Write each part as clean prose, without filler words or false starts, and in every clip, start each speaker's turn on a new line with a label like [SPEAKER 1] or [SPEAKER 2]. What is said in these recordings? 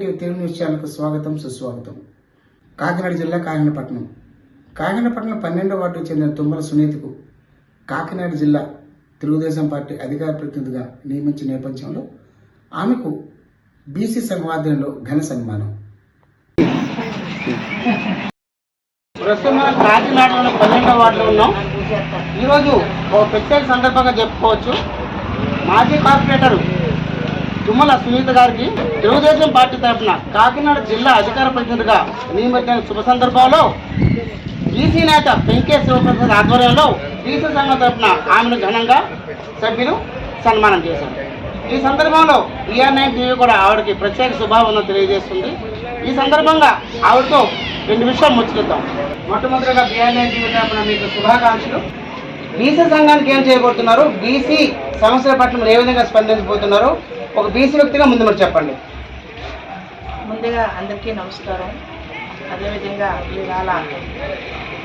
[SPEAKER 1] TV Telugu news ఛానల్కు స్వాగతం సుస్వాగతం. కాకినాడ జిల్లా కాకినాడపట్నం 12వ వార్డుకు చెందిన తుమ్మల సునీతకు కాకినాడ జిల్లా తెలుగుదేశం పార్టీ అధికార ప్రతినిధిగా నియమించిన నేపథ్యంలో ఆమెకు బీసీ సంఘం ఆధ్వర్యంలో ఘన సన్మానం.
[SPEAKER 2] ప్రస్తుతం మనం కాకినాడలో 12వ వార్డులో ఉన్నాం. ఈరోజు ఒక ప్రత్యేక సందర్భంగా చెప్పుకోవచ్చు. మాజీ కార్పొరేటర్ తుమ్మల సునీత గారికి తెలుగుదేశం పార్టీ తరఫున కాకినాడ జిల్లా అధికార ప్రతినిధిగా నియమించిన శుభ సందర్భంలో బీసీ నేత పెంకే శివప్రసాద్ ఆధ్వర్యంలో బీసీ సంఘం తరఫున ఆమెను ఘనంగా సభ్యులు సన్మానం చేశారు. ఈ సందర్భంలో ER9 టీవీ కూడా ఆవిడకి ప్రత్యేక శుభావందనం తెలియజేస్తుంది. ఈ సందర్భంగా ఆవిడతో 2 విషయాలు ముచ్చటిద్దాం. మొట్టమొదటిగా ER9 టీవీ తరఫున మీకు శుభాకాంక్షలు. బీసీ సంఘానికి ఏం చేయబోతున్నారు, బీసీ సమస్యల పట్ల ఏ విధంగా స్పందించబోతున్నారు, ఒక బీసీ వ్యక్తిగా ముందు మీరు చెప్పండి.
[SPEAKER 3] ముందుగా అందరికీ నమస్కారం. అదేవిధంగా ఇవాళ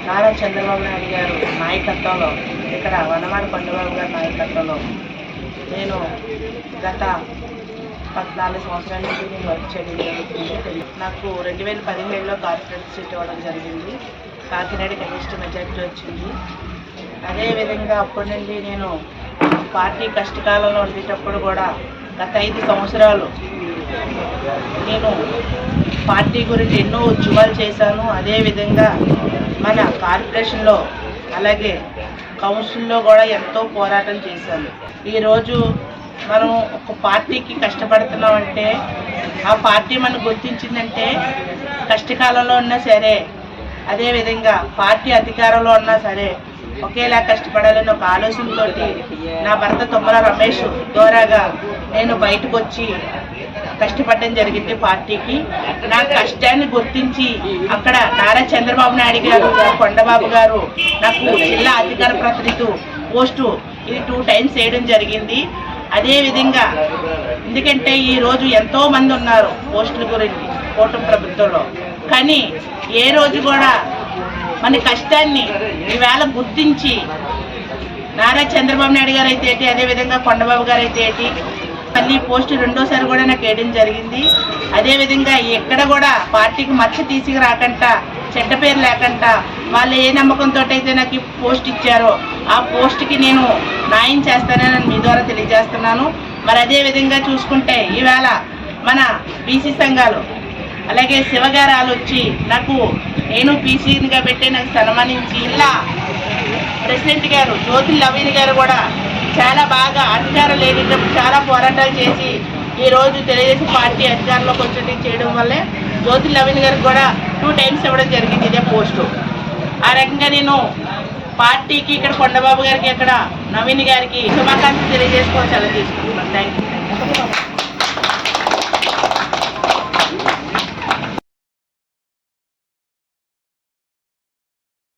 [SPEAKER 3] నారా చంద్రబాబు నాయుడు గారు నాయకత్వంలో, ఇక్కడ వనమాడ పండుబాబు గారి నాయకత్వంలో నేను గత 14 సంవత్సరాల నుంచి నేను వర్క్ చేయడం జరుగుతుంది. నాకు 2017లో కార్పొరేట్ సీట్ ఇవ్వడం జరిగింది. కాకినాడకి హైయెస్ట్ మెజారిటీ వచ్చింది. అదేవిధంగా అప్పటి నుండి నేను పార్టీ కష్టకాలంలో ఉండేటప్పుడు కూడా గత 5 సంవత్సరాలు నేను పార్టీ గురించి ఎన్నో ఉద్యమాలు చేశాను. అదేవిధంగా మన కార్పొరేషన్లో అలాగే కౌన్సిల్లో కూడా ఎంతో పోరాటం చేశాను. ఈరోజు మనం ఒక పార్టీకి కష్టపడుతున్నామంటే ఆ పార్టీ మనం గుర్తించిందంటే కష్టకాలంలో ఉన్నా సరే, అదేవిధంగా పార్టీ అధికారంలో ఉన్నా సరే ఒకేలా కష్టపడాలని ఒక ఆలోచనతోటి నా భర్త తుమ్మల రమేష్ ద్వారాగా నేను బయటకు వచ్చి కష్టపడడం జరిగింది. పార్టీకి నా కష్టాన్ని గుర్తించి అక్కడ నారా చంద్రబాబు నాయుడు గారు, కొండబాబు గారు నాకు జిల్లా అధికార ప్రతినిధి పోస్టు ఇది 2 టైమ్స్ వేయడం జరిగింది. అదేవిధంగా ఎందుకంటే ఈరోజు ఎంతోమంది ఉన్నారు పోస్టుల గురించి కూటమి ప్రభుత్వంలో, కానీ ఏ రోజు కూడా మన కష్టాన్ని ఈవేళ గుర్తించి నారా చంద్రబాబు నాయుడు గారు అయితే ఏంటి, అదేవిధంగా కొండబాబు గారు అయితే ఏంటి, మళ్ళీ పోస్టు 2వ కూడా నాకు వేయడం జరిగింది. అదేవిధంగా ఎక్కడ కూడా పార్టీకి మచ్చ తీసుకురాకుండా, చెడ్డ పేరు లేకుండా వాళ్ళు ఏ నమ్మకంతో అయితే నాకు ఈ పోస్ట్ ఇచ్చారో ఆ పోస్ట్కి నేను న్యాయం చేస్తానని మీ ద్వారా తెలియజేస్తున్నాను. మరి అదేవిధంగా చూసుకుంటే ఈవేళ మన బీసీ సంఘాలు అలాగే శివగారాలు వచ్చి నాకు నేను పీసీగా పెట్టి నాకు సన్మానించి ఇలా ప్రెసిడెంట్ గారు జ్యోతి లవీని గారు కూడా చాలా బాగా అధికారం లేనిటప్పుడు చాలా పోరాటాలు చేసి ఈరోజు తెలుగుదేశం పార్టీ అధికారంలోకి వచ్చి చేయడం వల్లే జ్యోతి లవీని గారికి కూడా 2 టైమ్స్ ఇవ్వడం జరిగింది ఇదే పోస్టు. ఆ రకంగా నేను పార్టీకి ఇక్కడ కొండబాబు గారికి, ఇక్కడ నవీన్ గారికి శుభాకాంక్షలు తెలియజేసుకోవచ్చు. అలా తీసుకుంటున్నాను. Thank you.